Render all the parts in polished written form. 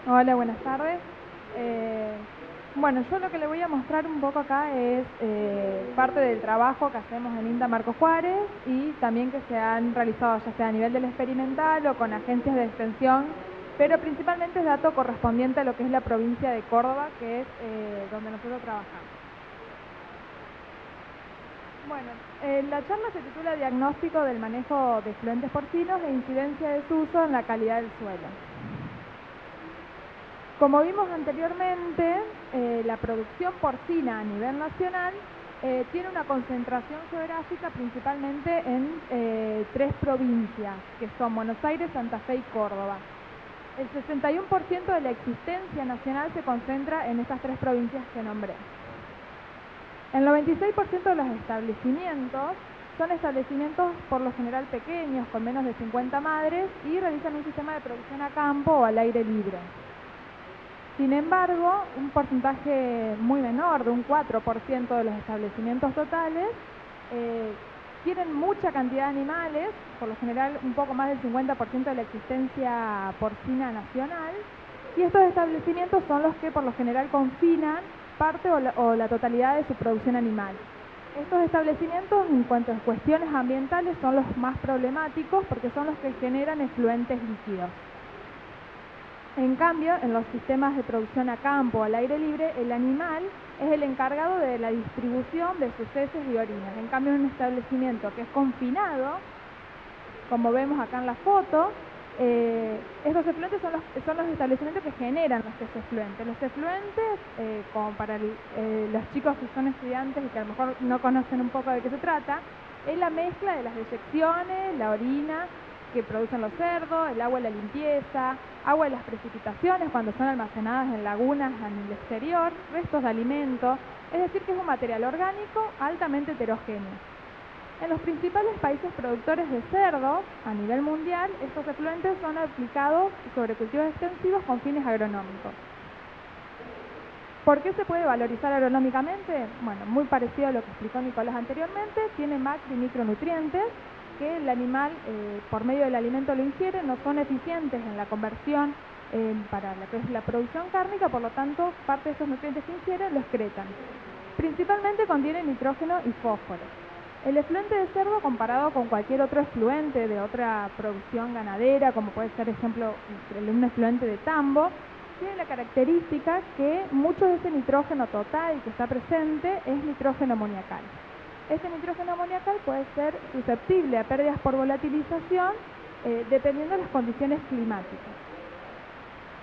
Hola, buenas tardes. Eh, bueno, yo lo que le voy a mostrar un poco acá es parte del trabajo que hacemos en INTA Marco Juárez y también que se han realizado ya sea a nivel del experimental o con agencias de extensión, pero principalmente es dato correspondiente a lo que es la provincia de Córdoba, que es donde nosotros trabajamos. Bueno, la charla se titula Diagnóstico del manejo de efluentes porcinos e incidencia de su uso en la calidad del suelo. Como vimos anteriormente, la producción porcina a nivel nacional tiene una concentración geográfica principalmente en tres provincias, que son Buenos Aires, Santa Fe y Córdoba. El 61% de la existencia nacional se concentra en estas tres provincias que nombré. El 96% de los establecimientos son establecimientos por lo general pequeños, con menos de 50 madres, y realizan un sistema de producción a campo o al aire libre. Sin embargo, un porcentaje muy menor, de un 4% de los establecimientos totales, tienen mucha cantidad de animales, por lo general un poco más del 50% de la existencia porcina nacional, y estos establecimientos son los que por lo general confinan parte o la totalidad de su producción animal. Estos establecimientos, en cuanto a cuestiones ambientales, son los más problemáticos porque son los que generan efluentes líquidos. En cambio, en los sistemas de producción a campo o al aire libre, el animal es el encargado de la distribución de sus heces y orinas. En cambio, en un establecimiento que es confinado, como vemos acá en la foto, estos efluentes son los establecimientos que generan los efluentes. Los efluentes, como para los chicos que son estudiantes y que a lo mejor no conocen un poco de qué se trata, es la mezcla de las deyecciones, la orina que producen los cerdos, el agua de la limpieza, agua de las precipitaciones cuando son almacenadas en lagunas en el exterior, restos de alimentos, es decir que es un material orgánico altamente heterogéneo. En los principales países productores de cerdo a nivel mundial, estos efluentes son aplicados sobre cultivos extensivos con fines agronómicos. ¿Por qué se puede valorizar agronómicamente? Bueno, muy parecido a lo que explicó Nicolás anteriormente, tiene macro y micronutrientes que el animal por medio del alimento lo ingiere, no son eficientes en la conversión para lo que es la producción cárnica, por lo tanto parte de esos nutrientes que ingieren lo excretan. Principalmente contiene nitrógeno y fósforo. El efluente de cerdo comparado con cualquier otro efluente de otra producción ganadera, como puede ser ejemplo un efluente de tambo, tiene la característica que mucho de ese nitrógeno total que está presente es nitrógeno amoniacal. Este nitrógeno amoniacal puede ser susceptible a pérdidas por volatilización dependiendo de las condiciones climáticas.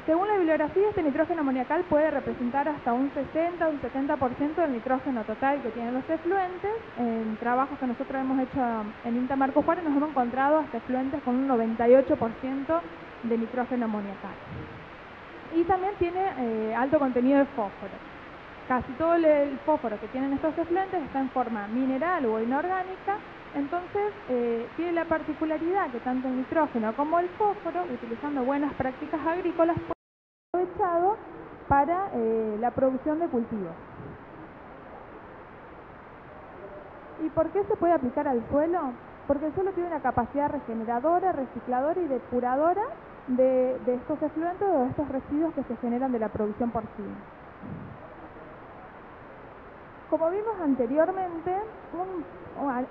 Según la bibliografía, este nitrógeno amoniacal puede representar hasta un 60 o un 70% del nitrógeno total que tienen los efluentes. En trabajos que nosotros hemos hecho en INTA Marco Juárez nos hemos encontrado hasta efluentes con un 98% de nitrógeno amoniacal. Y también tiene alto contenido de fósforo. Casi todo el fósforo que tienen estos efluentes está en forma mineral o inorgánica, entonces tiene la particularidad que tanto el nitrógeno como el fósforo, utilizando buenas prácticas agrícolas, pueden ser aprovechados para la producción de cultivos. ¿Y por qué se puede aplicar al suelo? Porque el suelo tiene una capacidad regeneradora, recicladora y depuradora de estos efluentes o de estos residuos que se generan de la producción porcina. Como vimos anteriormente,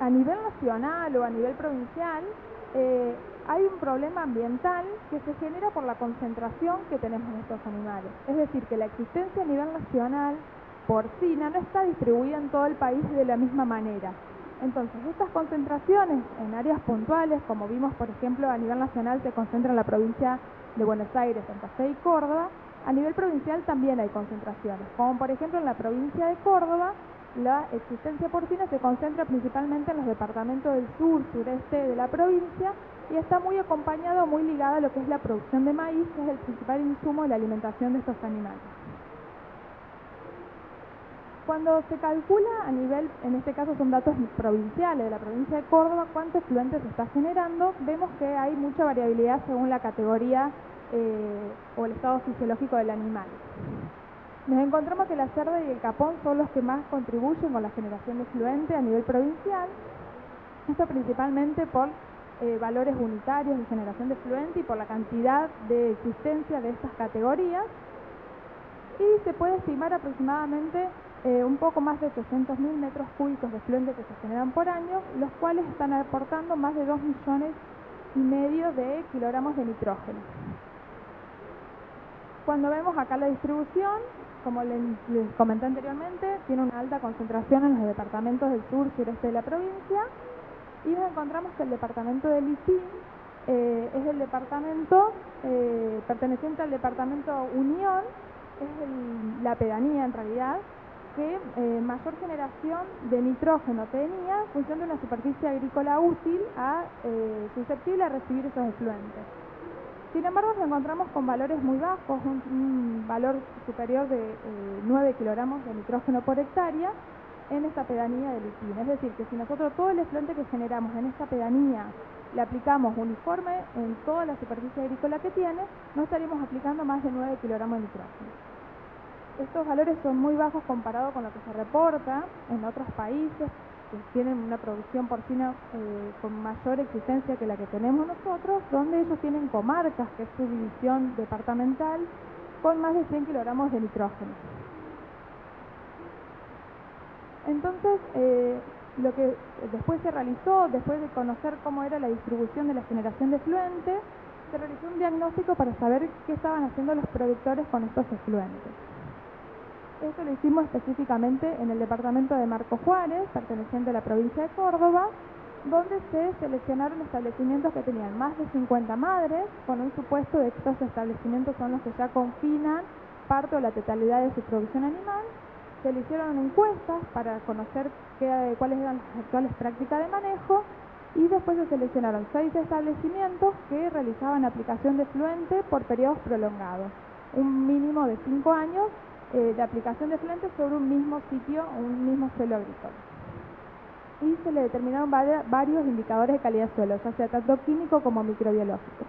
a nivel nacional o a nivel provincial, hay un problema ambiental que se genera por la concentración que tenemos en estos animales. Es decir, que la existencia a nivel nacional porcina no está distribuida en todo el país de la misma manera. Entonces, estas concentraciones en áreas puntuales, como vimos por ejemplo a nivel nacional se concentra en la provincia de Buenos Aires, Santa Fe y Córdoba, a nivel provincial también hay concentraciones, como por ejemplo en la provincia de Córdoba, la existencia porcina se concentra principalmente en los departamentos del sur, sureste de la provincia y está muy acompañado, muy ligada a lo que es la producción de maíz, que es el principal insumo de la alimentación de estos animales. Cuando se calcula a nivel, en este caso son datos provinciales de la provincia de Córdoba, cuánto efluente se está generando, vemos que hay mucha variabilidad según la categoría o el estado fisiológico del animal. Nos encontramos que la cerda y el capón son los que más contribuyen con la generación de efluente a nivel provincial, esto principalmente por valores unitarios de generación de efluente y por la cantidad de existencia de estas categorías, y se puede estimar aproximadamente un poco más de 800.000 metros cúbicos de efluente que se generan por año, los cuales están aportando más de 2,5 millones de kilogramos de nitrógeno. Cuando vemos acá la distribución, como les comenté anteriormente, tiene una alta concentración en los departamentos del sur, sureste de la provincia, y nos encontramos que el departamento de Licín es el departamento perteneciente al departamento Unión, es la pedanía en realidad, que mayor generación de nitrógeno tenía en función de una superficie agrícola útil susceptible a recibir esos efluentes. Sin embargo, nos encontramos con valores muy bajos, un valor superior de 9 kilogramos de nitrógeno por hectárea en esta pedanía de Licín. Es decir, que si nosotros todo el efluente que generamos en esta pedanía le aplicamos uniforme en toda la superficie agrícola que tiene, no estaríamos aplicando más de 9 kilogramos de nitrógeno. Estos valores son muy bajos comparados con lo que se reporta en otros países que tienen una producción porcina con mayor existencia que la que tenemos nosotros, donde ellos tienen comarcas, que es su división departamental, con más de 100 kilogramos de nitrógeno. Entonces, lo que después se realizó, después de conocer cómo era la distribución de la generación de efluentes, se realizó un diagnóstico para saber qué estaban haciendo los productores con estos efluentes. Esto lo hicimos específicamente en el departamento de Marcos Juárez, perteneciente a la provincia de Córdoba, donde se seleccionaron establecimientos que tenían más de 50 madres, con un supuesto de que estos establecimientos son los que ya confinan parte o la totalidad de su producción animal. Se le hicieron encuestas para conocer cuáles eran las actuales prácticas de manejo, y después se seleccionaron 6 establecimientos que realizaban aplicación de efluente por periodos prolongados, un mínimo de 5 años de aplicación de efluente sobre un mismo sitio o un mismo suelo agrícola. Y se le determinaron varios indicadores de calidad de suelo, ya sea tanto químico como microbiológico.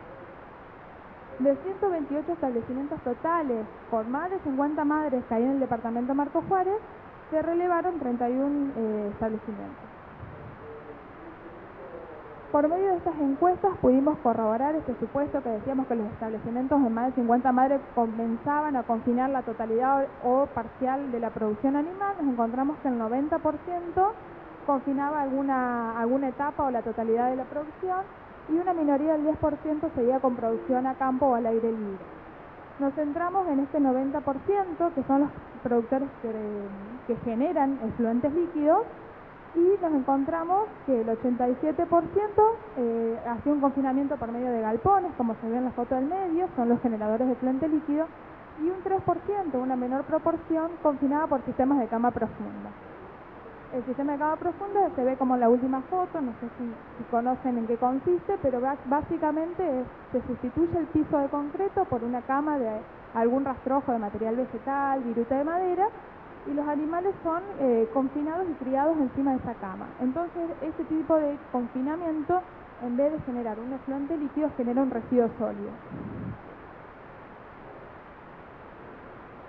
De 128 establecimientos totales, por más de 50 madres que hay en el departamento Marcos Juárez, se relevaron 31 establecimientos. Por medio de estas encuestas pudimos corroborar este supuesto que decíamos que los establecimientos de más de 50 madres comenzaban a confinar la totalidad o parcial de la producción animal. Nos encontramos que el 90% confinaba alguna etapa o la totalidad de la producción, y una minoría del 10% seguía con producción a campo o al aire libre. Nos centramos en este 90%, que son los productores que generan efluentes líquidos, y nos encontramos que el 87% hacía un confinamiento por medio de galpones, como se ve en la foto del medio, son los generadores de efluente líquido, y un 3%, una menor proporción, confinada por sistemas de cama profunda. El sistema de cama profunda se ve como en la última foto, no sé si conocen en qué consiste, pero básicamente se sustituye el piso de concreto por una cama de algún rastrojo de material vegetal, viruta de madera, y los animales son confinados y criados encima de esa cama. Entonces, este tipo de confinamiento, en vez de generar un efluente líquido, genera un residuo sólido.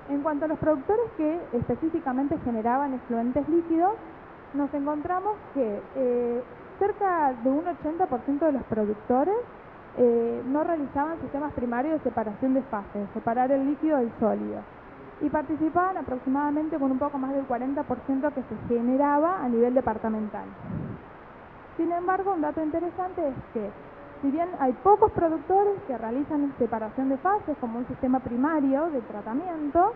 En cuanto a los productores que específicamente generaban efluentes líquidos, nos encontramos que cerca de un 80% de los productores no realizaban sistemas primarios de separación de fases, separar el líquido del sólido, y participaban aproximadamente con un poco más del 40% que se generaba a nivel departamental. Sin embargo, un dato interesante es que, si bien hay pocos productores que realizan separación de fases como un sistema primario de tratamiento,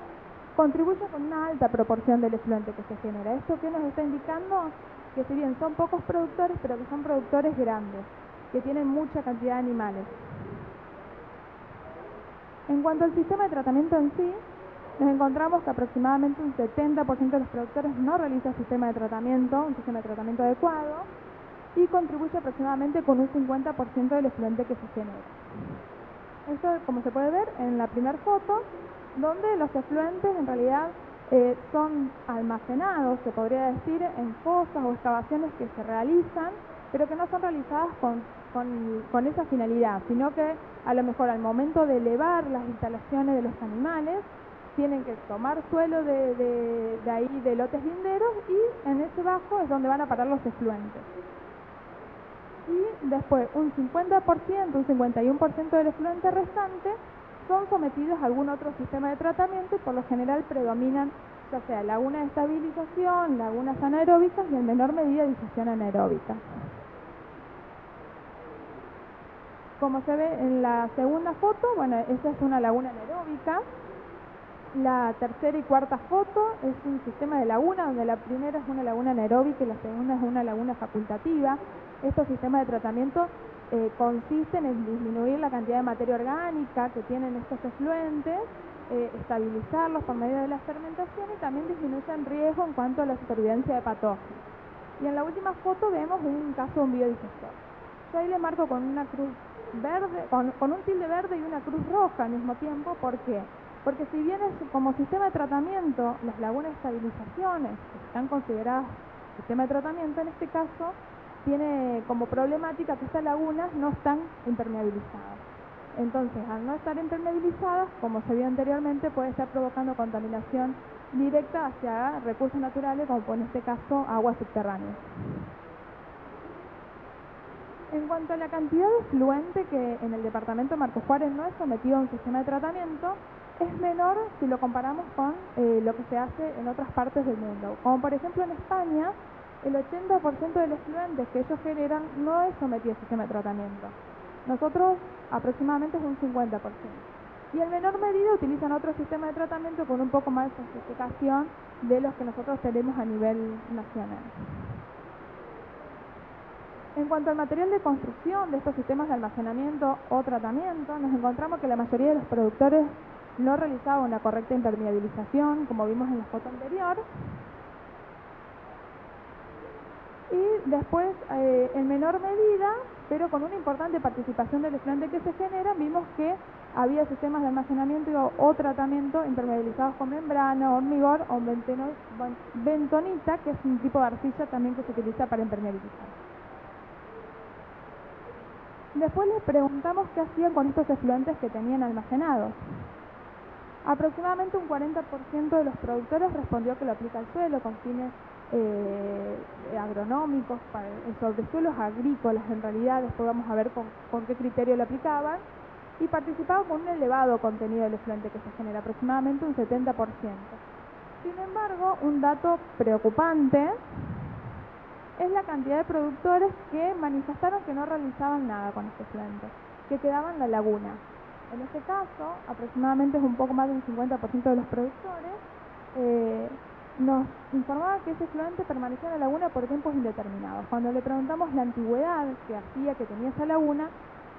contribuye con una alta proporción del efluente que se genera. ¿Esto qué nos está indicando? Que si bien son pocos productores, pero que son productores grandes, que tienen mucha cantidad de animales. En cuanto al sistema de tratamiento en sí, nos encontramos que aproximadamente un 70% de los productores no realiza un sistema de tratamiento adecuado, y contribuye aproximadamente con un 50% del efluente que se genera. Esto, como se puede ver en la primera foto, donde los efluentes en realidad son almacenados, se podría decir, en fosas o excavaciones que se realizan, pero que no son realizadas con esa finalidad, sino que a lo mejor al momento de elevar las instalaciones de los animales, tienen que tomar suelo de ahí de lotes linderos, y en ese bajo es donde van a parar los efluentes. Y después un 50%, un 51% del efluente restante son sometidos a algún otro sistema de tratamiento y por lo general predominan ya sea lagunas de estabilización, lagunas anaeróbicas y en menor medida disociación anaeróbica. Como se ve en la segunda foto, bueno, esa es una laguna anaeróbica. La tercera y cuarta foto es un sistema de laguna, donde la primera es una laguna anaeróbica y la segunda es una laguna facultativa. Estos sistemas de tratamiento consisten en disminuir la cantidad de materia orgánica que tienen estos efluentes, estabilizarlos por medio de la fermentación y también disminuyen riesgo en cuanto a la supervivencia de patógenos. Y en la última foto vemos un caso de un biodigestor. Yo ahí le marco con una cruz verde, con un tilde verde y una cruz roja al mismo tiempo. ¿Por qué? Porque si bien es como sistema de tratamiento, las lagunas de estabilizaciones que están consideradas sistema de tratamiento, en este caso tiene como problemática que estas lagunas no están impermeabilizadas. Entonces, al no estar impermeabilizadas, como se vio anteriormente, puede estar provocando contaminación directa hacia recursos naturales, como en este caso aguas subterráneas. En cuanto a la cantidad de efluente que en el departamento de Marcos Juárez no es sometido a un sistema de tratamiento, es menor si lo comparamos con lo que se hace en otras partes del mundo. Como por ejemplo en España, el 80% de los efluentes que ellos generan no es sometido a sistema de tratamiento. Nosotros aproximadamente es un 50%. Y en menor medida utilizan otro sistema de tratamiento con un poco más de sofisticación de los que nosotros tenemos a nivel nacional. En cuanto al material de construcción de estos sistemas de almacenamiento o tratamiento, nos encontramos que la mayoría de los productores no realizaban una correcta impermeabilización, como vimos en la foto anterior. Y después, en menor medida, pero con una importante participación del efluente que se genera, vimos que había sistemas de almacenamiento o tratamiento impermeabilizados con membrana, hormigón o bentonita, que es un tipo de arcilla también que se utiliza para impermeabilizar. Después les preguntamos qué hacían con estos efluentes que tenían almacenados. Aproximadamente un 40% de los productores respondió que lo aplica al suelo con fines agronómicos, sobre suelos agrícolas en realidad. Después vamos a ver con qué criterio lo aplicaban, y participaba con un elevado contenido del efluente que se genera, aproximadamente un 70%. Sin embargo, un dato preocupante es la cantidad de productores que manifestaron que no realizaban nada con este efluente, que quedaba en la laguna. En este caso, aproximadamente es un poco más de un 50% de los productores, nos informaban que ese efluente permanecía en la laguna por tiempos indeterminados. Cuando le preguntamos la antigüedad que hacía que tenía esa laguna,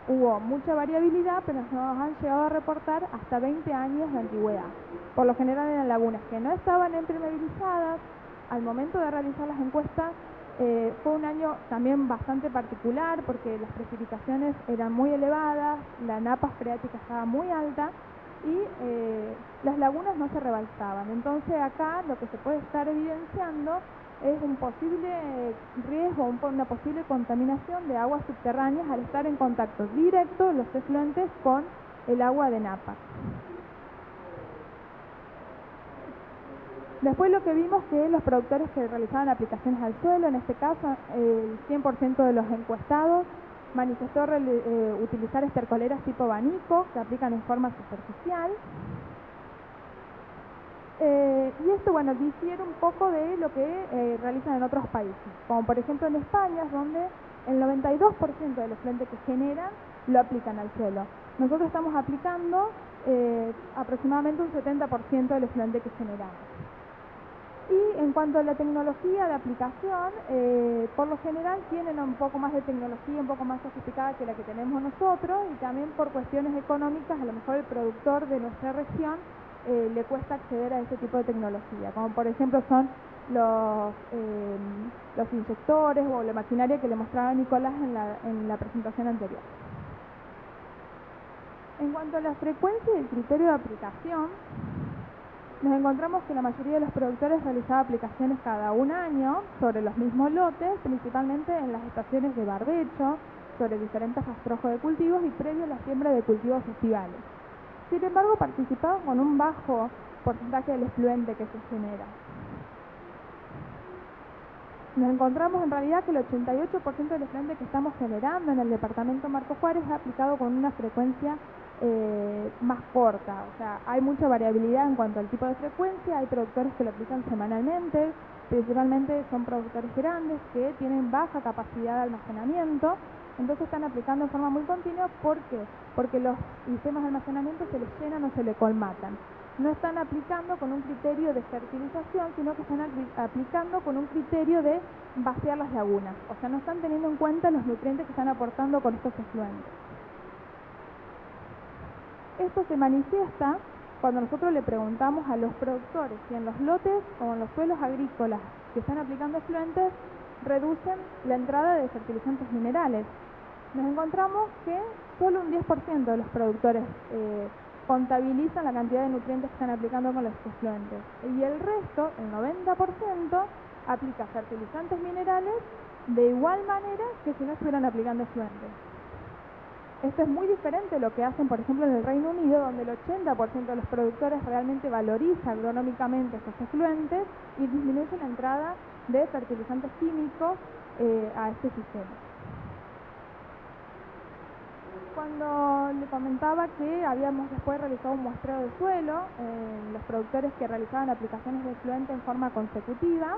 hubo mucha variabilidad, pero nos han llegado a reportar hasta 20 años de antigüedad. Por lo general eran lagunas que no estaban impermeabilizadas. Al momento de realizar las encuestas, fue un año también bastante particular porque las precipitaciones eran muy elevadas, la napa freática estaba muy alta y las lagunas no se rebalsaban. Entonces acá lo que se puede estar evidenciando es un posible riesgo, una posible contaminación de aguas subterráneas al estar en contacto directo los efluentes con el agua de napa. Después lo que vimos que los productores que realizaban aplicaciones al suelo, en este caso el 100% de los encuestados manifestó utilizar estercoleras tipo abanico que aplican en forma superficial. Y esto, bueno, difiere un poco de lo que realizan en otros países, como por ejemplo en España, donde el 92% del efluente que generan lo aplican al suelo. Nosotros estamos aplicando aproximadamente un 70% del efluente que generamos. Y en cuanto a la tecnología de aplicación, por lo general tienen un poco más de tecnología, un poco más sofisticada que la que tenemos nosotros, y también por cuestiones económicas, a lo mejor el productor de nuestra región le cuesta acceder a ese tipo de tecnología, como por ejemplo son los inyectores o la maquinaria que le mostraba Nicolás en la presentación anterior. En cuanto a la frecuencia y el criterio de aplicación, nos encontramos que la mayoría de los productores realizaba aplicaciones cada un año sobre los mismos lotes, principalmente en las estaciones de barbecho, sobre diferentes rastrojos de cultivos y previo a la siembra de cultivos estivales. Sin embargo, participaban con un bajo porcentaje del efluente que se genera. nos encontramos en realidad que el 88% del efluente que estamos generando en el departamento Marcos Juárez es aplicado con una frecuencia más corta, o sea, hay mucha variabilidad en cuanto al tipo de frecuencia, hay productores que lo aplican semanalmente, principalmente son productores grandes que tienen baja capacidad de almacenamiento, entonces están aplicando en forma muy continua. ¿Por qué? Porque los sistemas de almacenamiento se les llenan o se les colmatan. No están aplicando con un criterio de fertilización, sino que están aplicando con un criterio de vaciar las lagunas, o sea, no están teniendo en cuenta los nutrientes que están aportando con estos efluentes. Esto se manifiesta cuando nosotros le preguntamos a los productores si en los lotes o en los suelos agrícolas que están aplicando efluentes reducen la entrada de fertilizantes minerales. Nos encontramos que solo un 10% de los productores contabilizan la cantidad de nutrientes que están aplicando con los efluentes. Y el resto, el 90%, aplica fertilizantes minerales de igual manera que si no estuvieran aplicando efluentes. Esto es muy diferente de lo que hacen, por ejemplo, en el Reino Unido, donde el 80% de los productores realmente valoriza agronómicamente estos efluentes y disminuye la entrada de fertilizantes químicos a este sistema. Cuando le comentaba que habíamos después realizado un muestreo de suelo, los productores que realizaban aplicaciones de efluente en forma consecutiva,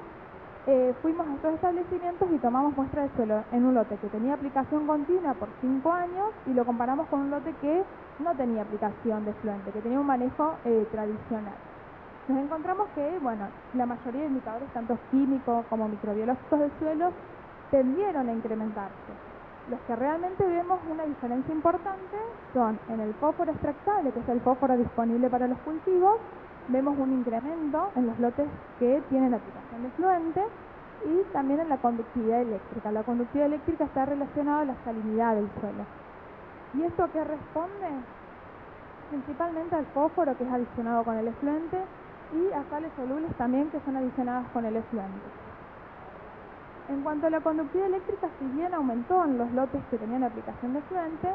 fuimos a estos establecimientos y tomamos muestra de suelo en un lote que tenía aplicación continua por 5 años y lo comparamos con un lote que no tenía aplicación de efluente, que tenía un manejo tradicional. Nos encontramos que, bueno, la mayoría de indicadores, tanto químicos como microbiológicos del suelo, tendieron a incrementarse. Los que realmente vemos una diferencia importante son en el fósforo extractable, que es el fósforo disponible para los cultivos. Vemos un incremento en los lotes que tienen aplicación de efluente y también en la conductividad eléctrica. La conductividad eléctrica está relacionada a la salinidad del suelo. ¿Y esto a qué responde? Principalmente al fósforo, que es adicionado con el efluente, y a sales solubles también, que son adicionadas con el efluente. En cuanto a la conductividad eléctrica, si bien aumentó en los lotes que tenían aplicación de efluente,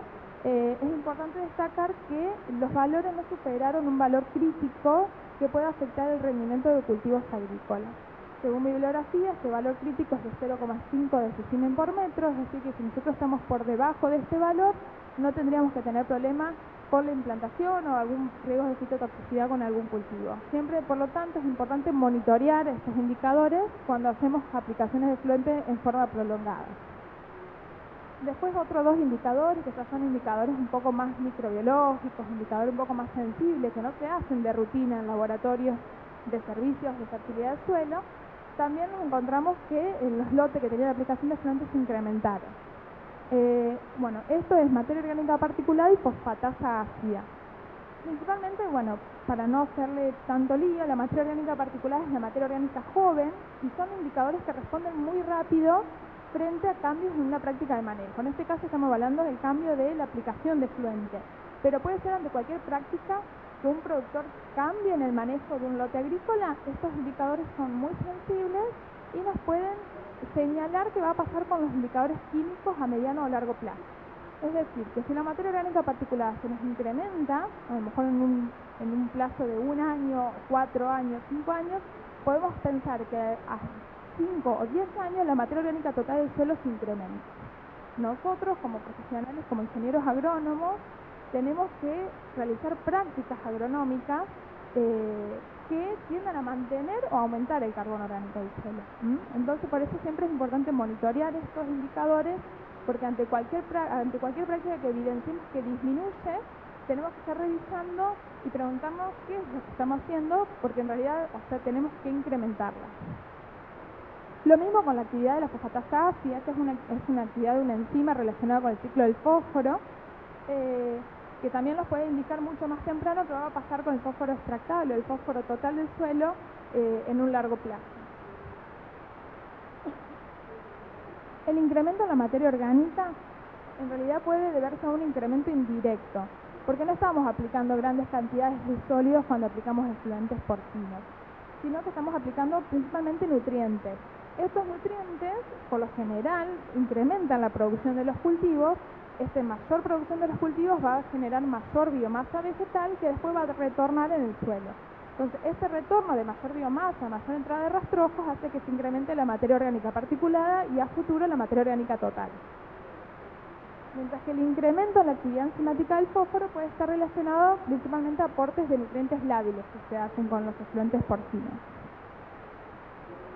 es importante destacar que los valores no superaron un valor crítico que pueda afectar el rendimiento de cultivos agrícolas. Según bibliografía, este valor crítico es de 0,5 decimen por metro, es decir, que si nosotros estamos por debajo de este valor, no tendríamos que tener problemas por la implantación o algún riesgo de fitotoxicidad con algún cultivo. Siempre, por lo tanto, es importante monitorear estos indicadores cuando hacemos aplicaciones de efluente en forma prolongada. Después otros dos indicadores, que ya son indicadores un poco más microbiológicos, indicadores un poco más sensibles, que no se hacen de rutina en laboratorios de servicios de fertilidad del suelo. También nos encontramos que en los lotes que tenían aplicación de efluentes se incrementaron. Bueno, esto es materia orgánica particulada y fosfatasa ácida. Principalmente, bueno, para no hacerle tanto lío, la materia orgánica particulada es la materia orgánica joven y son indicadores que responden muy rápido frente a cambios en una práctica de manejo. En este caso estamos hablando del cambio de la aplicación de efluente, pero puede ser ante cualquier práctica que un productor cambie en el manejo de un lote agrícola. Estos indicadores son muy sensibles y nos pueden señalar qué va a pasar con los indicadores químicos a mediano o largo plazo. Es decir, que si la materia orgánica particulada se nos incrementa, a lo mejor en un plazo de 1 año, 4 años, 5 años, podemos pensar que a 5 o 10 años la materia orgánica total del suelo se incrementa. Nosotros, como profesionales, como ingenieros agrónomos, tenemos que realizar prácticas agronómicas que tiendan a mantener o aumentar el carbono orgánico del suelo. Entonces, por eso siempre es importante monitorear estos indicadores, porque ante cualquier práctica que evidenciemos que disminuye, tenemos que estar revisando y preguntarnos qué es lo que estamos haciendo, porque en realidad, tenemos que incrementarla. Lo mismo con la actividad de la fosfatasa ácida, que es una actividad de una enzima relacionada con el ciclo del fósforo, que también nos puede indicar mucho más temprano qué va a pasar con el fósforo extractable, el fósforo total del suelo en un largo plazo. El incremento en la materia orgánica en realidad puede deberse a un incremento indirecto, porque no estamos aplicando grandes cantidades de sólidos cuando aplicamos efluentes porcinos, sino que estamos aplicando principalmente nutrientes. Estos nutrientes, por lo general, incrementan la producción de los cultivos. Esta mayor producción de los cultivos va a generar mayor biomasa vegetal que después va a retornar en el suelo. Entonces, este retorno de mayor biomasa, mayor entrada de rastrojos, hace que se incremente la materia orgánica particulada y a futuro la materia orgánica total. Mientras que el incremento en la actividad enzimática del fósforo puede estar relacionado principalmente a aportes de nutrientes lábiles que se hacen con los efluentes porcinos.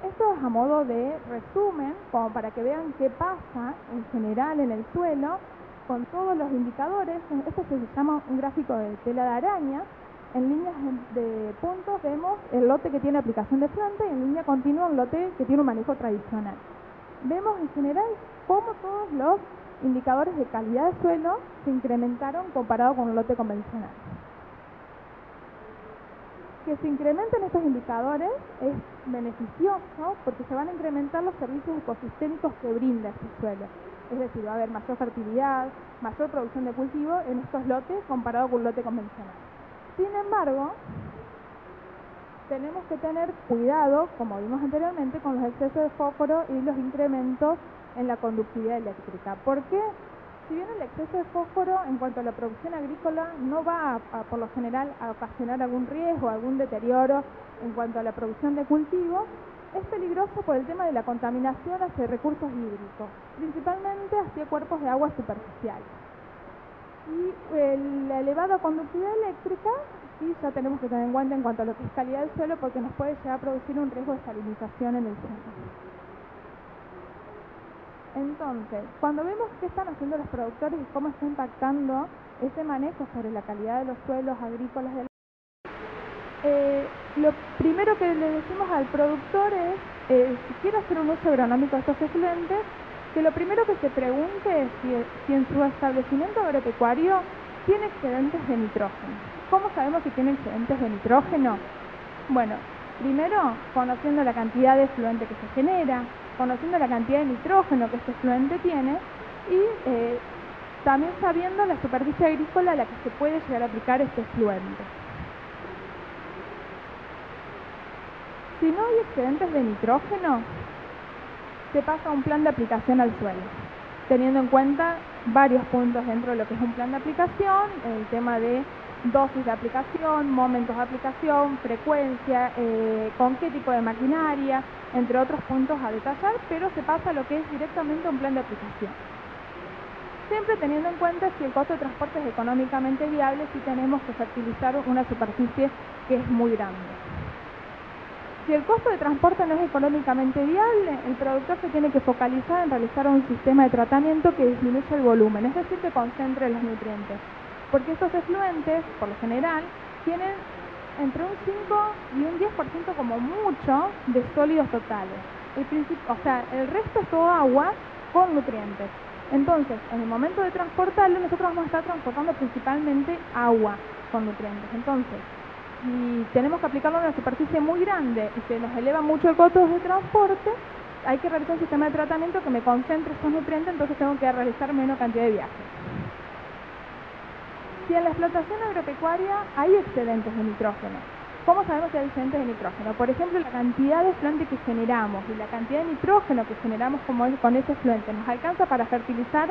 Esto es a modo de resumen, como para que vean qué pasa en general en el suelo con todos los indicadores. Esto se llama un gráfico de tela de araña. En líneas de puntos vemos el lote que tiene aplicación de efluente y en línea continua un lote que tiene un manejo tradicional. Vemos en general cómo todos los indicadores de calidad de suelo se incrementaron comparado con un lote convencional. Que se incrementen estos indicadores es beneficioso porque se van a incrementar los servicios ecosistémicos que brinda este suelo. Es decir, va a haber mayor fertilidad, mayor producción de cultivo en estos lotes comparado con un lote convencional. Sin embargo, tenemos que tener cuidado, como vimos anteriormente, con los excesos de fósforo y los incrementos en la conductividad eléctrica. ¿Por qué? Si bien el exceso de fósforo en cuanto a la producción agrícola no va por lo general a ocasionar algún riesgo, algún deterioro en cuanto a la producción de cultivos, es peligroso por el tema de la contaminación hacia recursos hídricos, principalmente hacia cuerpos de agua superficiales. Y la elevada conductividad eléctrica, sí, ya tenemos que tener en cuenta en cuanto a lo que es calidad del suelo, porque nos puede llegar a producir un riesgo de salinización en el suelo. Entonces, cuando vemos qué están haciendo los productores y cómo está impactando ese manejo sobre la calidad de los suelos agrícolas, lo primero que le decimos al productor es, si quiere hacer un uso agronómico de estos efluentes, que lo primero que se pregunte es si en su establecimiento agropecuario tiene excedentes de nitrógeno. ¿Cómo sabemos si tiene excedentes de nitrógeno? Bueno, primero conociendo la cantidad de efluente que se genera, conociendo la cantidad de nitrógeno que este efluente tiene y también sabiendo la superficie agrícola a la que se puede llegar a aplicar este efluente. Si no hay excedentes de nitrógeno, se pasa a un plan de aplicación al suelo, teniendo en cuenta varios puntos dentro de lo que es un plan de aplicación, el tema de dosis de aplicación, momentos de aplicación, frecuencia, con qué tipo de maquinaria, entre otros puntos a detallar, pero se pasa a lo que es directamente un plan de aplicación. Siempre teniendo en cuenta si el costo de transporte es económicamente viable, si tenemos que fertilizar una superficie que es muy grande. Si el costo de transporte no es económicamente viable, el productor se tiene que focalizar en realizar un sistema de tratamiento que disminuya el volumen, es decir, que concentre los nutrientes. Porque estos efluentes, por lo general, tienen entre un 5 y un 10% como mucho de sólidos totales. El resto es todo agua con nutrientes. Entonces, en el momento de transportarlo, nosotros vamos a estar transportando principalmente agua con nutrientes. Entonces, si tenemos que aplicarlo en una superficie muy grande y se nos eleva mucho el costo de transporte, hay que realizar un sistema de tratamiento que me concentre esos nutrientes, entonces tengo que realizar menos cantidad de viajes. Si en la explotación agropecuaria hay excedentes de nitrógeno, ¿cómo sabemos si hay excedentes de nitrógeno? Por ejemplo, la cantidad de efluente que generamos y la cantidad de nitrógeno que generamos con ese efluente nos alcanza para fertilizar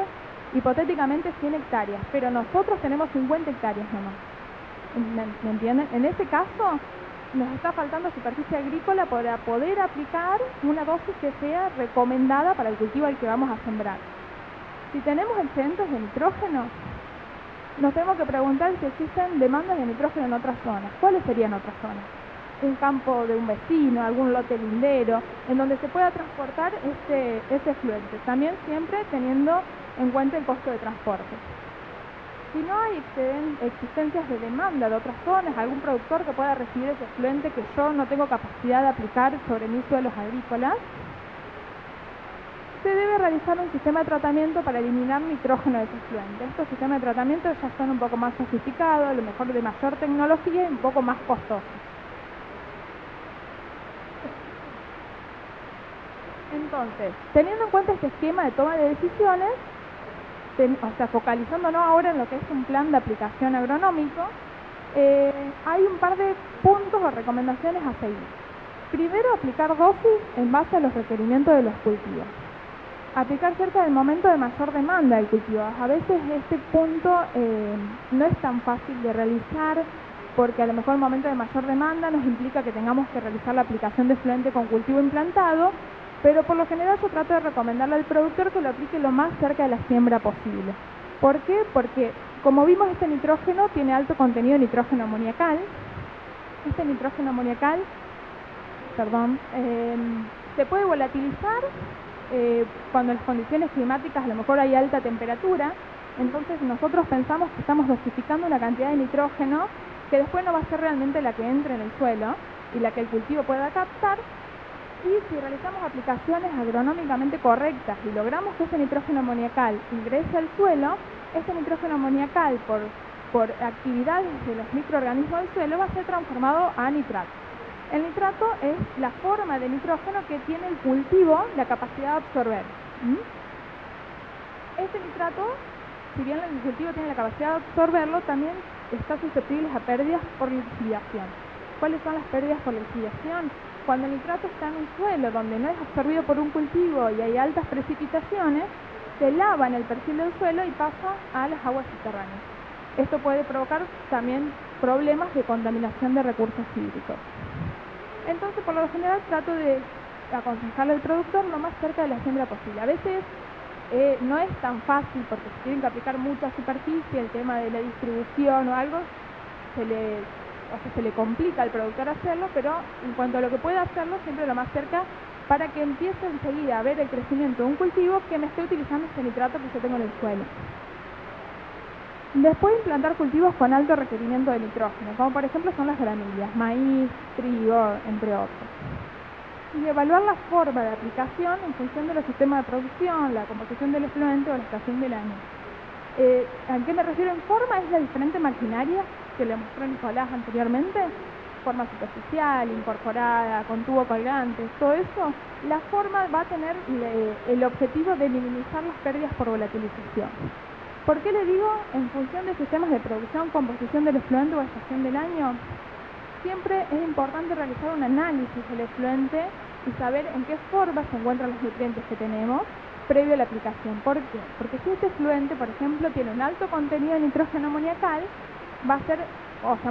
hipotéticamente 100 hectáreas, pero nosotros tenemos 50 hectáreas nomás. ¿Me entienden? En ese caso, nos está faltando superficie agrícola para poder aplicar una dosis que sea recomendada para el cultivo al que vamos a sembrar. Si tenemos excedentes de nitrógeno, nos tenemos que preguntar si existen demandas de nitrógeno en otras zonas. ¿Cuáles serían otras zonas? Un campo de un vecino, algún lote lindero, en donde se pueda transportar ese efluente. También siempre teniendo en cuenta el costo de transporte. Si no hay existencias de demanda de otras zonas, algún productor que pueda recibir ese efluente que yo no tengo capacidad de aplicar sobre mis suelos agrícolas, se debe realizar un sistema de tratamiento para eliminar nitrógeno de ese efluente. Estos sistemas de tratamiento ya son un poco más sofisticados, a lo mejor de mayor tecnología y un poco más costosos. Entonces, teniendo en cuenta este esquema de toma de decisiones, focalizándonos ahora en lo que es un plan de aplicación agronómico, hay un par de puntos o recomendaciones a seguir. Primero, aplicar dosis en base a los requerimientos de los cultivos. Aplicar cerca del momento de mayor demanda del cultivo. A veces este punto no es tan fácil de realizar porque a lo mejor el momento de mayor demanda nos implica que tengamos que realizar la aplicación de efluente con cultivo implantado, pero por lo general yo trato de recomendarle al productor que lo aplique lo más cerca de la siembra posible. ¿Por qué? Porque, como vimos, este nitrógeno tiene alto contenido de nitrógeno amoniacal. Este nitrógeno amoniacal, se puede volatilizar cuando en las condiciones climáticas a lo mejor hay alta temperatura. Entonces nosotros pensamos que estamos dosificando una cantidad de nitrógeno que después no va a ser realmente la que entre en el suelo y la que el cultivo pueda captar. Y si realizamos aplicaciones agronómicamente correctas y logramos que ese nitrógeno amoniacal ingrese al suelo, ese nitrógeno amoniacal por actividades de los microorganismos del suelo va a ser transformado a nitrato. El nitrato es la forma de nitrógeno que tiene el cultivo la capacidad de absorber. Este nitrato, si bien el cultivo tiene la capacidad de absorberlo, también está susceptible a pérdidas por lixiviación. ¿Cuáles son las pérdidas por lixiviación? Cuando el nitrato está en un suelo donde no es absorbido por un cultivo y hay altas precipitaciones, se lava en el perfil del suelo y pasa a las aguas subterráneas. Esto puede provocar también problemas de contaminación de recursos hídricos. Entonces, por lo general, trato de aconsejarle al productor lo más cerca de la siembra posible. A veces no es tan fácil porque si tienen que aplicar mucha superficie, el tema de la distribución o algo, se le complica al productor hacerlo, pero en cuanto a lo que pueda hacerlo, siempre lo más cerca para que empiece enseguida a ver el crecimiento de un cultivo que me esté utilizando ese nitrato que yo tengo en el suelo. Después implantar cultivos con alto requerimiento de nitrógeno, como por ejemplo son las gramíneas, maíz, trigo, entre otros. Y evaluar la forma de aplicación en función de los sistemas de producción, la composición del efluente o la estación del año. ¿A qué me refiero en forma? Es la diferente maquinaria que le mostró Nicolás anteriormente, forma superficial, incorporada, con tubo colgante, todo eso. La forma va a tener el objetivo de minimizar las pérdidas por volatilización. ¿Por qué le digo en función de sistemas de producción, composición del efluente o estación del año? Siempre es importante realizar un análisis del efluente y saber en qué forma se encuentran los nutrientes que tenemos previo a la aplicación. ¿Por qué? Porque si este efluente, por ejemplo, tiene un alto contenido de nitrógeno amoniacal, va a ser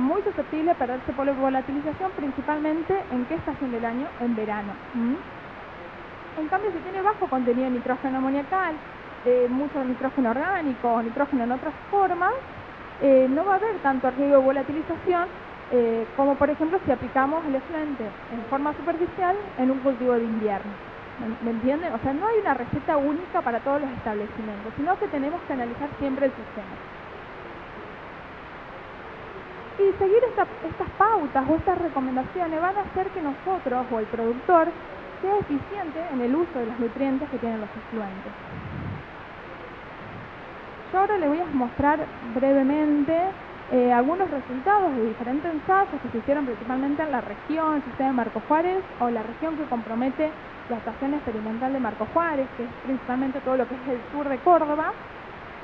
muy susceptible a perderse por volatilización, principalmente en qué estación del año, en verano. En cambio, si tiene bajo contenido de nitrógeno amoniacal, mucho nitrógeno orgánico o nitrógeno en otras formas, no va a haber tanto riesgo de volatilización como por ejemplo si aplicamos el efluente en forma superficial en un cultivo de invierno. ¿Me entienden? O sea, no hay una receta única para todos los establecimientos, sino que tenemos que analizar siempre el sistema. Y seguir estas pautas o estas recomendaciones van a hacer que nosotros o el productor sea eficiente en el uso de los nutrientes que tienen los efluentes. Yo ahora les voy a mostrar brevemente algunos resultados de diferentes ensayos que se hicieron principalmente en la región, si sea de Marco Juárez, o la región que compromete la estación experimental de Marco Juárez, que es principalmente todo lo que es el sur de Córdoba.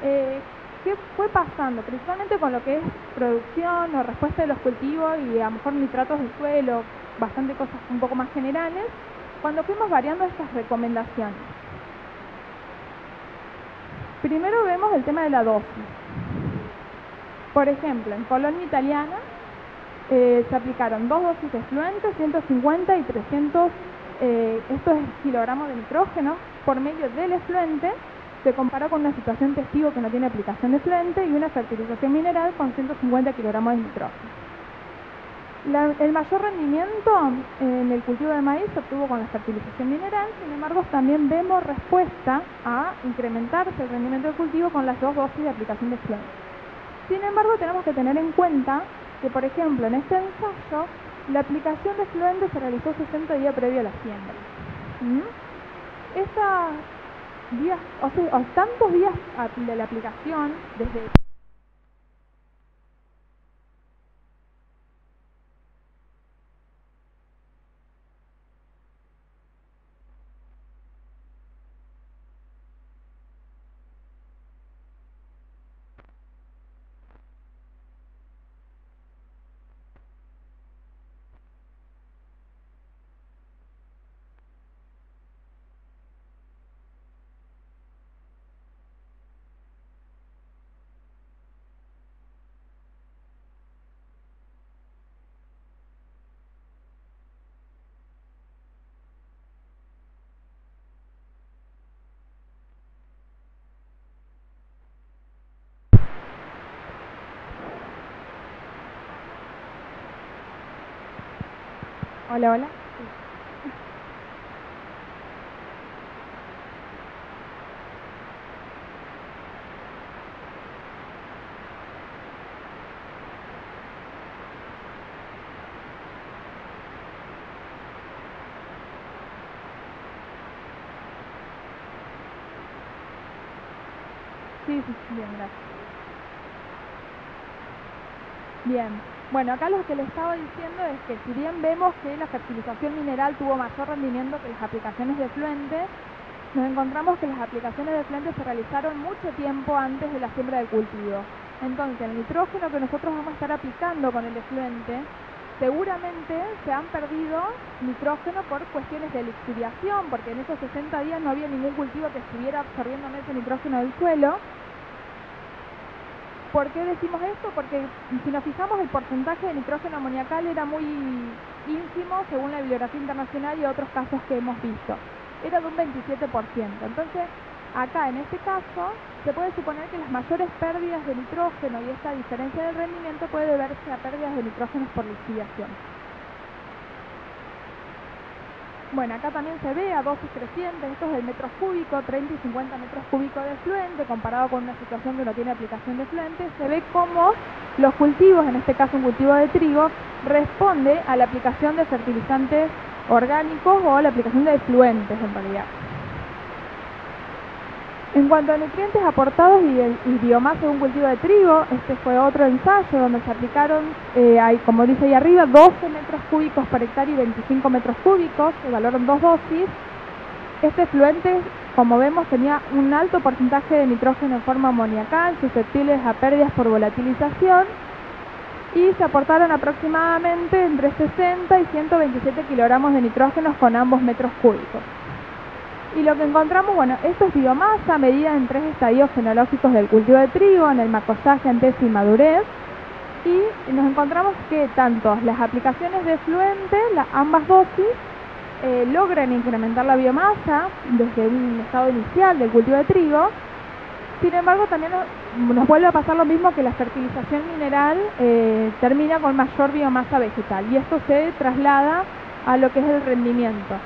¿Qué fue pasando? Principalmente con lo que es producción o respuesta de los cultivos y a lo mejor nitratos del suelo, bastante cosas un poco más generales, cuando fuimos variando estas recomendaciones. Primero vemos el tema de la dosis. Por ejemplo, en Colonia Italiana se aplicaron 2 dosis de efluentes, 150 y 300 estos kilogramos de nitrógeno por medio del efluente. Se comparó con una situación testigo que no tiene aplicación de efluente y una fertilización mineral con 150 kilogramos de nitrógeno. El mayor rendimiento en el cultivo de maíz se obtuvo con la fertilización mineral, sin embargo también vemos respuesta a incrementarse el rendimiento del cultivo con las 2 dosis de aplicación de efluente. Sin embargo tenemos que tener en cuenta que, por ejemplo, en este ensayo la aplicación de efluente se realizó 60 días previo a la siembra. Tantos días de la aplicación, desde Hola, hola. Sí, sí, sí, bien, gracias. Bien, bueno, acá lo que le estaba diciendo es que si bien vemos que la fertilización mineral tuvo mayor rendimiento que las aplicaciones de efluente, nos encontramos que las aplicaciones de efluente se realizaron mucho tiempo antes de la siembra del cultivo. Entonces, el nitrógeno que nosotros vamos a estar aplicando con el efluente, seguramente se han perdido nitrógeno por cuestiones de lixiviación, porque en esos 60 días no había ningún cultivo que estuviera absorbiendo ese nitrógeno del suelo. ¿Por qué decimos esto? Porque si nos fijamos, el porcentaje de nitrógeno amoniacal era muy ínfimo según la bibliografía internacional y otros casos que hemos visto. Era de un 27%. Entonces, acá en este caso, se puede suponer que las mayores pérdidas de nitrógeno y esta diferencia de rendimiento puede deberse a pérdidas de nitrógeno por lixiviación. Bueno, acá también se ve a dosis crecientes, esto es del metro cúbico, 30 y 50 metros cúbicos de efluente, comparado con una situación que no tiene aplicación de efluente, se ve cómo los cultivos, en este caso un cultivo de trigo, responde a la aplicación de fertilizantes orgánicos o a la aplicación de efluentes en realidad. En cuanto a nutrientes aportados y biomasa de un cultivo de trigo, este fue otro ensayo donde se aplicaron, como dice ahí arriba, 12 metros cúbicos por hectárea y 25 metros cúbicos, se valoraron dos dosis. Este efluente, como vemos, tenía un alto porcentaje de nitrógeno en forma amoniacal, susceptibles a pérdidas por volatilización, y se aportaron aproximadamente entre 60 y 127 kilogramos de nitrógeno con ambos metros cúbicos. Y lo que encontramos, bueno, esto es biomasa medida en 3 estadios fenológicos del cultivo de trigo, en el macollaje, antesa y madurez. Y nos encontramos que tanto las aplicaciones de efluente, ambas dosis, logran incrementar la biomasa desde un estado inicial del cultivo de trigo. Sin embargo, también nos vuelve a pasar lo mismo que la fertilización mineral termina con mayor biomasa vegetal. Y esto se traslada a lo que es el rendimiento.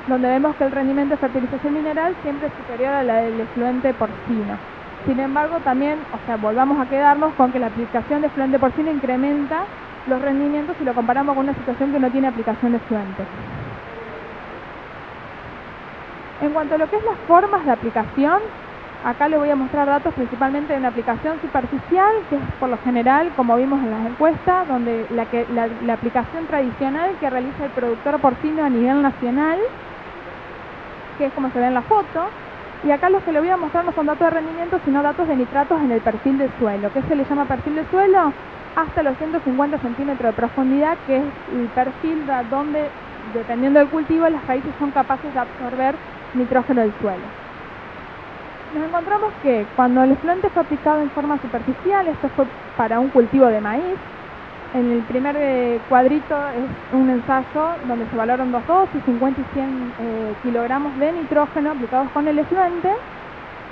Donde vemos que el rendimiento de fertilización mineral siempre es superior a la del efluente porcino. Sin embargo, también, volvamos a quedarnos con que la aplicación de efluente porcino incrementa los rendimientos si lo comparamos con una situación que no tiene aplicación de efluente. En cuanto a lo que es las formas de aplicación, acá les voy a mostrar datos principalmente de una aplicación superficial, que es por lo general, como vimos en las encuestas, donde la aplicación tradicional que realiza el productor porcino a nivel nacional, que es como se ve en la foto. Y acá los que les voy a mostrar no son datos de rendimiento, sino datos de nitratos en el perfil del suelo. ¿Qué se le llama perfil del suelo? Hasta los 150 centímetros de profundidad, que es el perfil donde, dependiendo del cultivo, las raíces son capaces de absorber nitrógeno del suelo. Nos encontramos que cuando el efluente fue aplicado en forma superficial, esto fue para un cultivo de maíz. En el primer cuadrito es un ensayo donde se valoraron dos dosis, 50 y 100 kilogramos de nitrógeno aplicados con el efluente,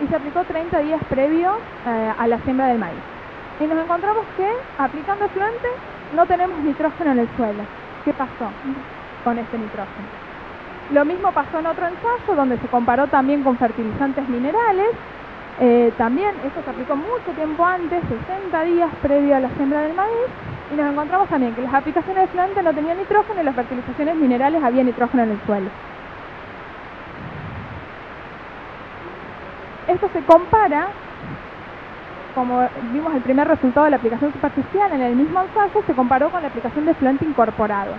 y se aplicó 30 días previo a la siembra del maíz. Y nos encontramos que aplicando efluente no tenemos nitrógeno en el suelo. ¿Qué pasó con este nitrógeno? Lo mismo pasó en otro ensayo donde se comparó también con fertilizantes minerales. También esto se aplicó mucho tiempo antes, 60 días previo a la siembra del maíz, y nos encontramos también que las aplicaciones de efluente no tenían nitrógeno y las fertilizaciones minerales había nitrógeno en el suelo. Esto se compara, como vimos el primer resultado de la aplicación superficial, en el mismo ensayo se comparó con la aplicación de efluente incorporado.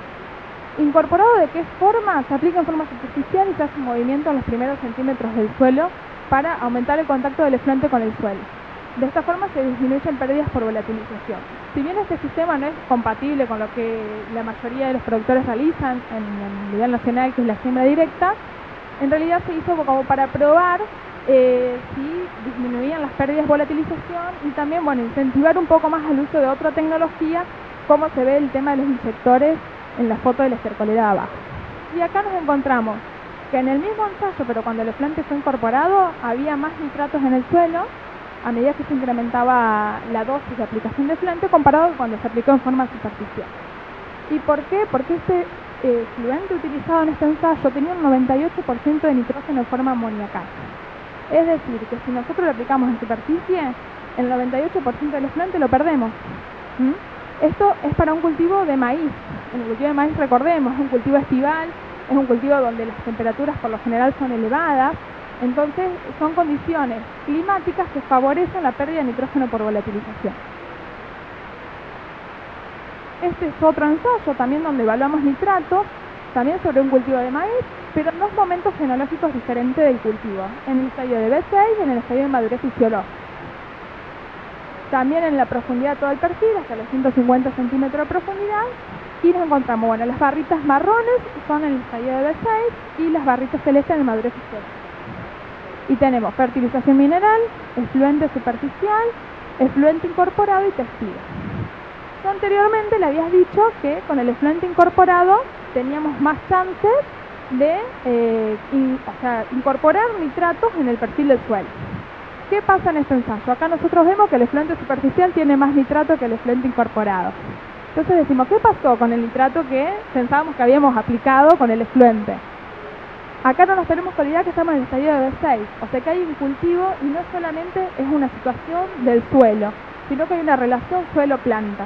¿Incorporado de qué forma? Se aplica en forma superficial y se hace un movimiento en los primeros centímetros del suelo para aumentar el contacto del efluente con el suelo. De esta forma se disminuyen pérdidas por volatilización. Si bien este sistema no es compatible con lo que la mayoría de los productores realizan en nivel nacional, que es la siembra directa, en realidad se hizo como para probar si disminuían las pérdidas de volatilización y también, incentivar un poco más el uso de otra tecnología, como se ve el tema de los inyectores en la foto de la estercolera de abajo. Y acá nos encontramos que en el mismo ensayo, pero cuando el efluente fue incorporado, había más nitratos en el suelo a medida que se incrementaba la dosis de aplicación de efluente comparado con cuando se aplicó en forma superficial. ¿Y por qué? Porque este efluente utilizado en este ensayo tenía un 98% de nitrógeno en forma amoníaca. Es decir, que si nosotros lo aplicamos en superficie, el 98% del efluente lo perdemos. Esto es para un cultivo de maíz. En el cultivo de maíz, recordemos, es un cultivo estival, es un cultivo donde las temperaturas por lo general son elevadas, entonces son condiciones climáticas que favorecen la pérdida de nitrógeno por volatilización. Este es otro ensayo también donde evaluamos nitratos, también sobre un cultivo de maíz, pero en dos momentos fenológicos diferentes del cultivo, en el estadio de B6 y en el estadio de madurez fisiológica. También en la profundidad todo el perfil, hasta los 150 centímetros de profundidad, y nos encontramos, bueno, las barritas marrones son en el estadio de B6 y las barritas celestes en el madurez fisiológica. Y tenemos fertilización mineral, efluente superficial, efluente incorporado y textil. Tú anteriormente le habías dicho que con el efluente incorporado teníamos más chances de incorporar nitratos en el perfil del suelo. ¿Qué pasa en este ensayo? Acá nosotros vemos que el efluente superficial tiene más nitrato que el efluente incorporado. Entonces decimos, ¿qué pasó con el nitrato que pensábamos que habíamos aplicado con el efluente? Acá no nos tenemos que olvidar que estamos en el estadio de B6, o sea que hay un cultivo y no solamente es una situación del suelo, sino que hay una relación suelo-planta.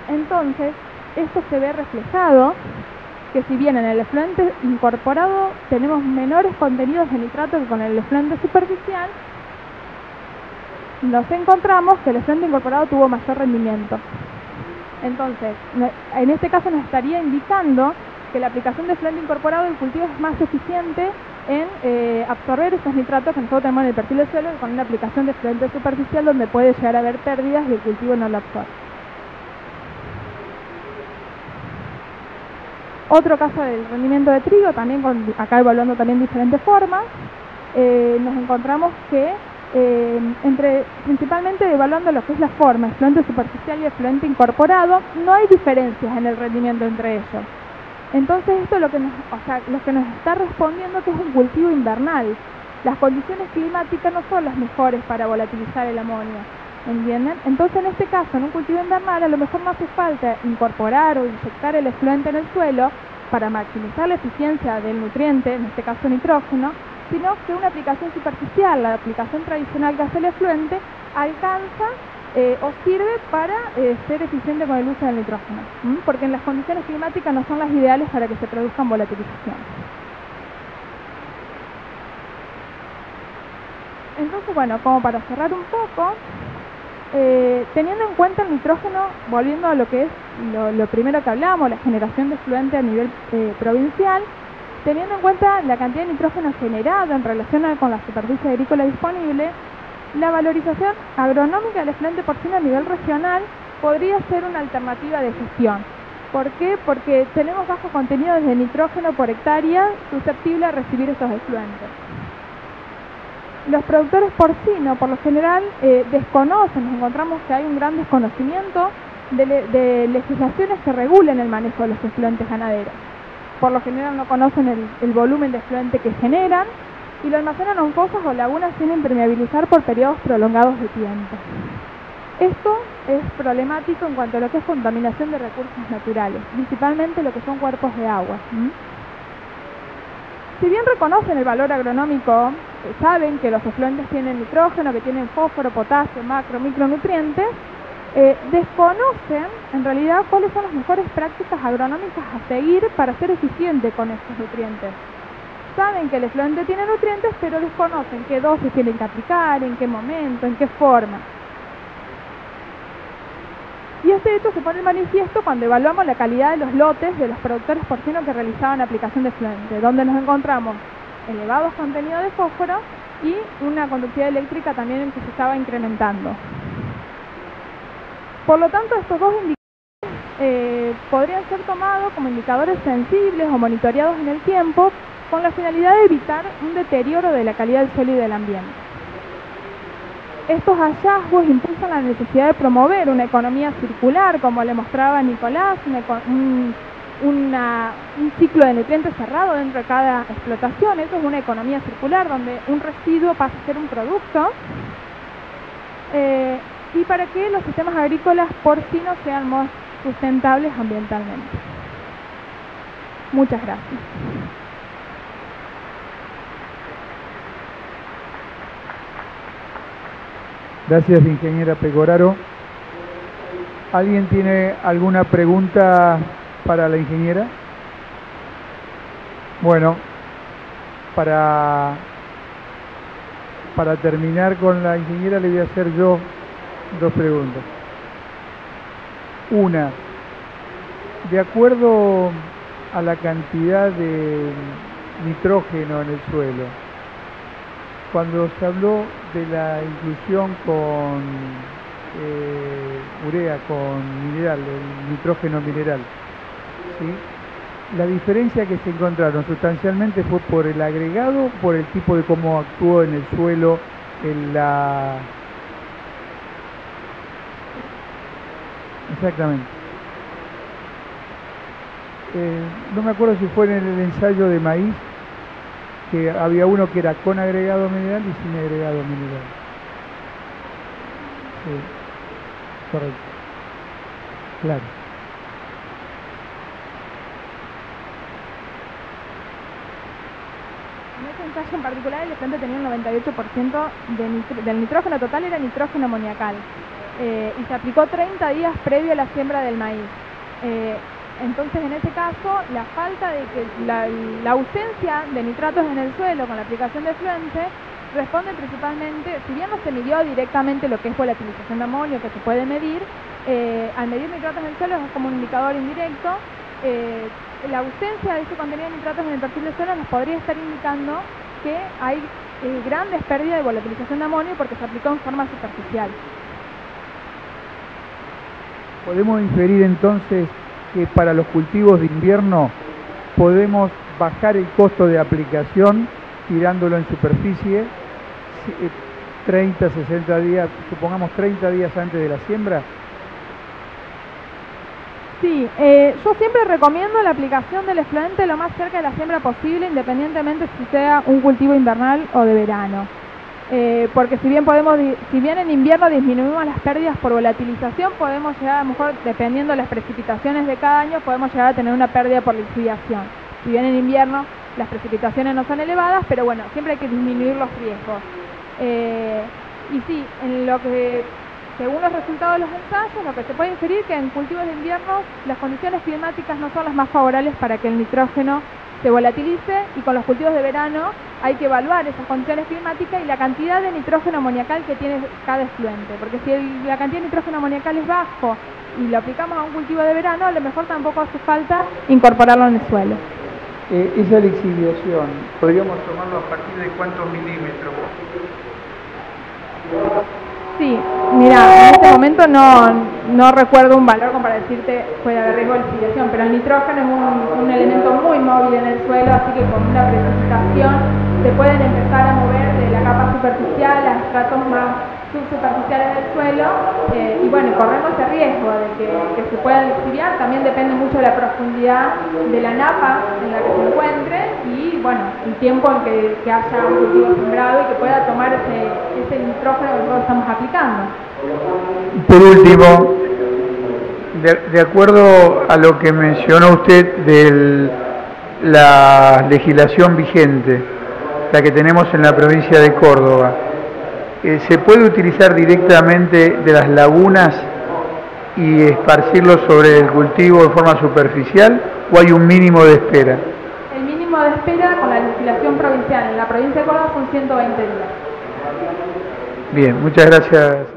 Entonces, esto se ve reflejado que si bien en el efluente incorporado tenemos menores contenidos de nitrato que con el efluente superficial, nos encontramos que el efluente incorporado tuvo mayor rendimiento. Entonces, en este caso nos estaría indicando que la aplicación de efluente incorporado del cultivo es más eficiente en absorber esos nitratos que nosotros tenemos en el perfil del suelo que con una aplicación de efluente superficial donde puede llegar a haber pérdidas y el cultivo no lo absorbe. Otro caso del rendimiento de trigo, también acá evaluando también diferentes formas, nos encontramos que principalmente evaluando lo que es la forma, efluente superficial y efluente incorporado, no hay diferencias en el rendimiento entre ellos. Entonces esto lo que nos está respondiendo que es un cultivo invernal. Las condiciones climáticas no son las mejores para volatilizar el amonio, ¿entienden? Entonces en este caso, en un cultivo invernal, a lo mejor no hace falta incorporar o inyectar el efluente en el suelo para maximizar la eficiencia del nutriente, en este caso nitrógeno, sino que una aplicación superficial, la aplicación tradicional que hace el efluente, alcanza o sirve para ser eficiente con el uso del nitrógeno, porque en las condiciones climáticas no son las ideales para que se produzcan volatilizaciones. Entonces, bueno, como para cerrar un poco, teniendo en cuenta el nitrógeno, volviendo a lo que es lo primero que hablamos, la generación de efluente a nivel provincial, teniendo en cuenta la cantidad de nitrógeno generado en relación con la superficie agrícola disponible, la valorización agronómica del efluente porcino a nivel regional podría ser una alternativa de gestión. ¿Por qué? Porque tenemos bajo contenido de nitrógeno por hectárea susceptible a recibir esos efluentes. Los productores porcinos, por lo general, desconocen, nos encontramos que hay un gran desconocimiento de legislaciones que regulen el manejo de los efluentes ganaderos. Por lo general no conocen el volumen de efluente que generan y lo almacenan en fosas o lagunas sin impermeabilizar por periodos prolongados de tiempo. Esto es problemático en cuanto a lo que es contaminación de recursos naturales, principalmente lo que son cuerpos de agua. Si bien reconocen el valor agronómico, saben que los efluentes tienen nitrógeno, que tienen fósforo, potasio, macro, micronutrientes, desconocen en realidad cuáles son las mejores prácticas agronómicas a seguir para ser eficiente con estos nutrientes. Saben que el efluente tiene nutrientes, pero desconocen qué dosis tienen que aplicar, en qué momento, en qué forma. Y este hecho se pone en manifiesto cuando evaluamos la calidad de los lotes de los productores porcinos que realizaban aplicación de efluente, donde nos encontramos elevados contenidos de fósforo y una conductividad eléctrica también que se estaba incrementando. Por lo tanto, estos dos indicadores podrían ser tomados como indicadores sensibles o monitoreados en el tiempo con la finalidad de evitar un deterioro de la calidad del suelo y del ambiente. Estos hallazgos impulsan la necesidad de promover una economía circular, como le mostraba Nicolás, un ciclo de nutrientes cerrado dentro de cada explotación. Eso es una economía circular, donde un residuo pasa a ser un producto, y para que los sistemas agrícolas porcinos sean más sustentables ambientalmente. Muchas gracias. Gracias, ingeniera Pecoraro. ¿Alguien tiene alguna pregunta para la ingeniera? Bueno, para terminar con la ingeniera le voy a hacer yo dos preguntas. Una, de acuerdo a la cantidad de nitrógeno en el suelo, cuando se habló de la inclusión con urea, con mineral, el nitrógeno mineral, ¿sí? La diferencia que se encontraron sustancialmente fue por el agregado, por el tipo de cómo actuó en el suelo, en la... Exactamente. No me acuerdo si fue en el ensayo de maíz, que había uno que era con agregado mineral y sin agregado mineral. Sí, correcto. Claro. En ese ensayo en particular el efluente tenía un 98% del nitrógeno total, era nitrógeno amoniacal, y se aplicó 30 días previo a la siembra del maíz. Entonces, en ese caso, la falta de que la ausencia de nitratos en el suelo con la aplicación de efluente responde principalmente, si bien no se midió directamente lo que es volatilización de amonio, que se puede medir, al medir nitratos en el suelo es como un indicador indirecto. La ausencia de ese contenido de nitratos en el perfil del suelo nos podría estar indicando que hay grandes pérdidas de volatilización de amonio porque se aplicó en forma superficial. Podemos inferir entonces que para los cultivos de invierno podemos bajar el costo de aplicación tirándolo en superficie 30, 60 días, supongamos 30 días antes de la siembra. Sí, yo siempre recomiendo la aplicación del efluente lo más cerca de la siembra posible, independientemente si sea un cultivo invernal o de verano. Porque si bien en invierno disminuimos las pérdidas por volatilización, podemos llegar, a lo mejor dependiendo de las precipitaciones de cada año, podemos llegar a tener una pérdida por lixiviación. Si bien en invierno las precipitaciones no son elevadas, pero bueno, siempre hay que disminuir los riesgos. Y sí, según los resultados de los ensayos, lo que se puede inferir que en cultivos de invierno las condiciones climáticas no son las más favorables para que el nitrógeno se volatilice, y con los cultivos de verano hay que evaluar esas condiciones climáticas y la cantidad de nitrógeno amoniacal que tiene cada efluente, porque si la cantidad de nitrógeno amoniacal es bajo y lo aplicamos a un cultivo de verano, a lo mejor tampoco hace falta incorporarlo en el suelo. Esa lixiviación, ¿podríamos tomarlo a partir de cuántos milímetros? Sí, mira, en este momento no recuerdo un valor como para decirte puede haber riesgo de lixiviación, pero el nitrógeno es un elemento muy móvil en el suelo, así que con una precipitación se pueden empezar a mover de la capa superficial a estratos más subsuperficiales del suelo, y bueno, corremos ese riesgo de que se pueda lixiviar. También depende mucho de la profundidad de la napa en la que se encuentre y bueno, el tiempo en que haya un cultivo sembrado y que pueda tomar ese nitrógeno que nosotros estamos aplicando. Por último, de acuerdo a lo que mencionó usted de la legislación vigente, la que tenemos en la provincia de Córdoba, ¿se puede utilizar directamente de las lagunas y esparcirlo sobre el cultivo de forma superficial o hay un mínimo de espera? El mínimo de espera con la legislación provincial en la provincia de Córdoba son 120 días. Bien, muchas gracias.